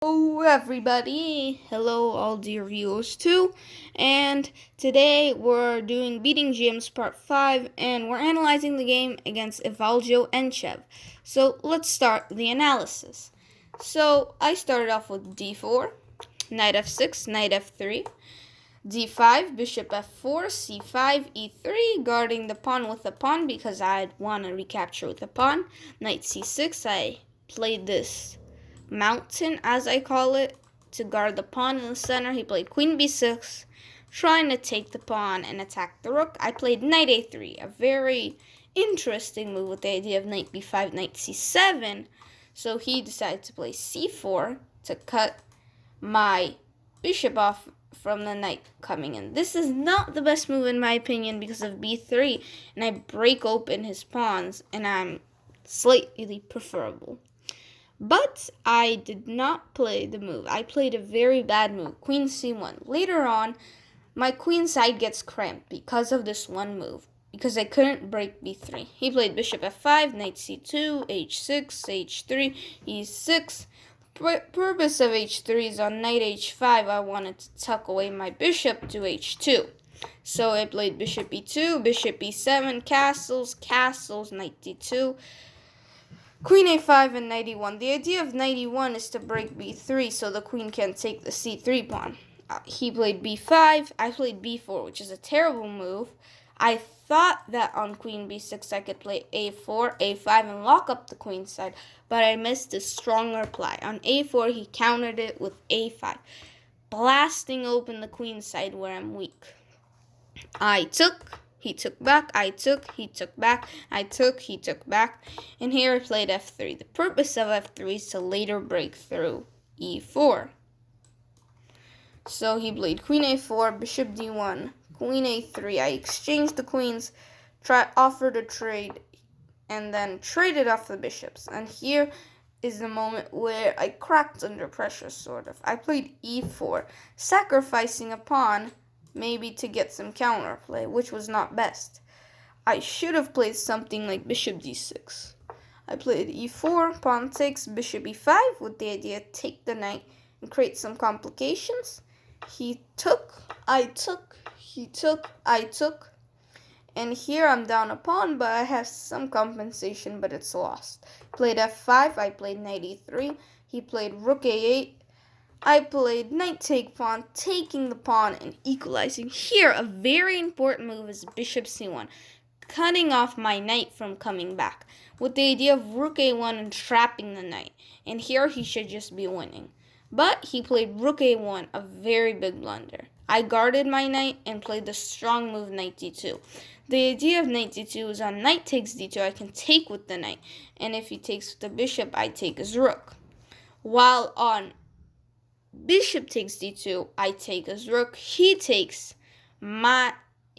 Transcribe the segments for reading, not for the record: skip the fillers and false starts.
Hello everybody, hello all dear viewers too, and today we're doing Beating Gyms Part 5 and we're analyzing the game against Evaljo and Chev. So let's start the analysis. So I started off with d4, knight f6, knight f3, d5, bishop f4, c5, e3, guarding the pawn with a pawn because I'd want to recapture with a pawn, knight c6, I played this mountain, as I call it, to guard the pawn in the center. He played queen b6, trying to take the pawn and attack the rook. I played knight a3, a very interesting move with the idea of knight b5, knight c7. So he decided to play c4 to cut my bishop off from the knight coming in. This is not the best move in my opinion because of b3, and I break open his pawns, and I'm slightly preferable. But I did not play the move. I played a very bad move, queen c1. Later on, my queen side gets cramped because of this one move, because I couldn't break b3. He played bishop f5, knight c2, h6, h3, e6. Purpose of h3 is on knight h5. I wanted to tuck away my bishop to h2. So I played bishop e2, bishop e7, castles, knight d2. Queen a5 and knight e1. The idea of knight e1 is to break b3 so the queen can take the c3 pawn. He played b5, I played b4, which is a terrible move. I thought that on queen b6 I could play a4, a5, and lock up the queen side, but I missed a strong reply. On a4, he countered it with a5, blasting open the queen side where I'm weak. I took, he took back, I took, he took back, I took, he took back, and here I played f3. The purpose of f3 is to later break through e4. So he played queen a4, bishop d1, queen a3. I exchanged the queens, offered a trade, and then traded off the bishops. And here is the moment where I cracked under pressure, sort of. I played e4, sacrificing a pawn, maybe to get some counterplay, which was not best. I should have played something like bishop d6. I played e4, pawn takes, bishop e5, with the idea take the knight and create some complications. He took, I took, he took, I took, and here I'm down a pawn, but I have some compensation, but it's lost. Played f5, I played knight e3, he played rook a8, I played knight take pawn, taking the pawn and equalizing. Here, a very important move is bishop c1, cutting off my knight from coming back, with the idea of rook a1 and trapping the knight. And here he should just be winning. But he played rook a1, a very big blunder. I guarded my knight and played the strong move knight d2. The idea of knight d2 is on knight takes d2, I can take with the knight. And if he takes with the bishop, I take his rook. While on bishop takes d2, I take his rook. He takes my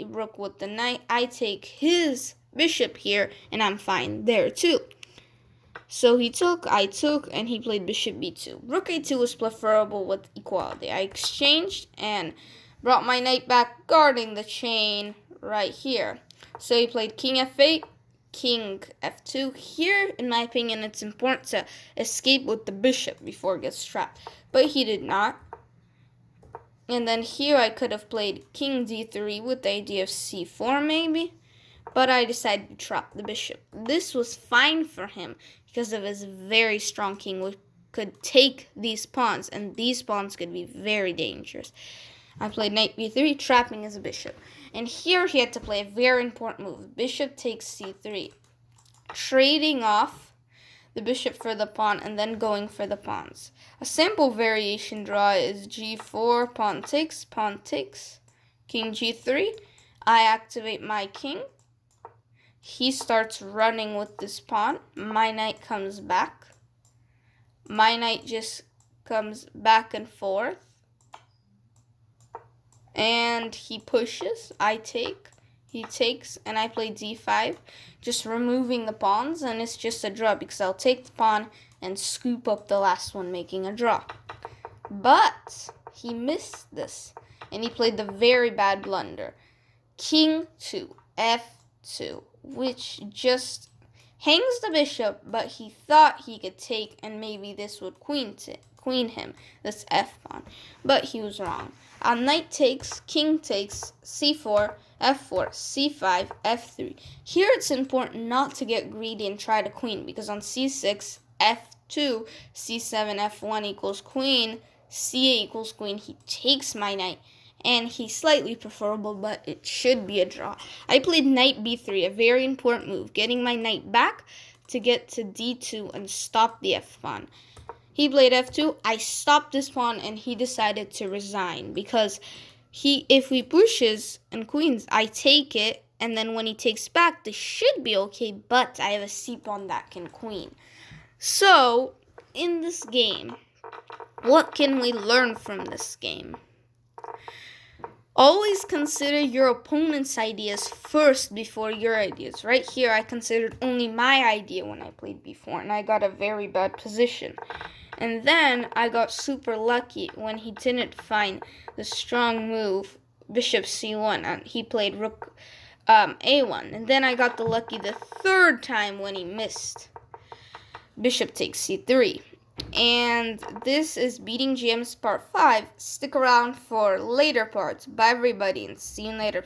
rook with the knight. I take his bishop here, and I'm fine there too. So he took, I took, and he played bishop b2. Rook a2 was preferable with equality. I exchanged and brought my knight back, guarding the chain right here. So he played king f8, king f2. Here, in my opinion, it's important to escape with the bishop before it gets trapped. But he did not. And then here I could have played king d3 with the idea of c4 maybe. But I decided to trap the bishop. This was fine for him because of his very strong king, which could take these pawns, and these pawns could be very dangerous. I played knight b3, trapping his bishop. And here he had to play a very important move. Bishop takes c3, trading off the bishop for the pawn and then going for the pawns. A sample variation draw is g4, pawn takes, king g3. I activate my king. He starts running with this pawn. My knight comes back. My knight just comes back and forth. And he pushes. I take. He takes. And I play d5. Just removing the pawns. And it's just a draw because I'll take the pawn and scoop up the last one, making a draw. But he missed this. And he played the very bad blunder. King to f2. Which just hangs the bishop, but he thought he could take, and maybe this would queen queen him, this f-pawn. But he was wrong. On knight takes, king takes, c4, f4, c5, f3. Here it's important not to get greedy and try to queen, because on c6, f2, c7, f1 equals queen, c8 equals queen. He takes my knight, and he's slightly preferable, but it should be a draw. I played knight b3, a very important move, getting my knight back to get to d2 and stop the f-pawn. He played f2, I stopped this pawn, and he decided to resign, because if he pushes and queens, I take it, and then when he takes back, this should be okay, but I have a c-pawn that can queen. So, in this game, what can we learn from this game? Always consider your opponent's ideas first before your ideas. Right here, I considered only my idea when I played b4, and I got a very bad position. And then I got super lucky when he didn't find the strong move, bishop c1, and he played rook a1. And then I got the lucky the third time when he missed. Bishop takes c3. And this is Beating GMs Part 5. Stick around for later parts. Bye everybody, and see you later.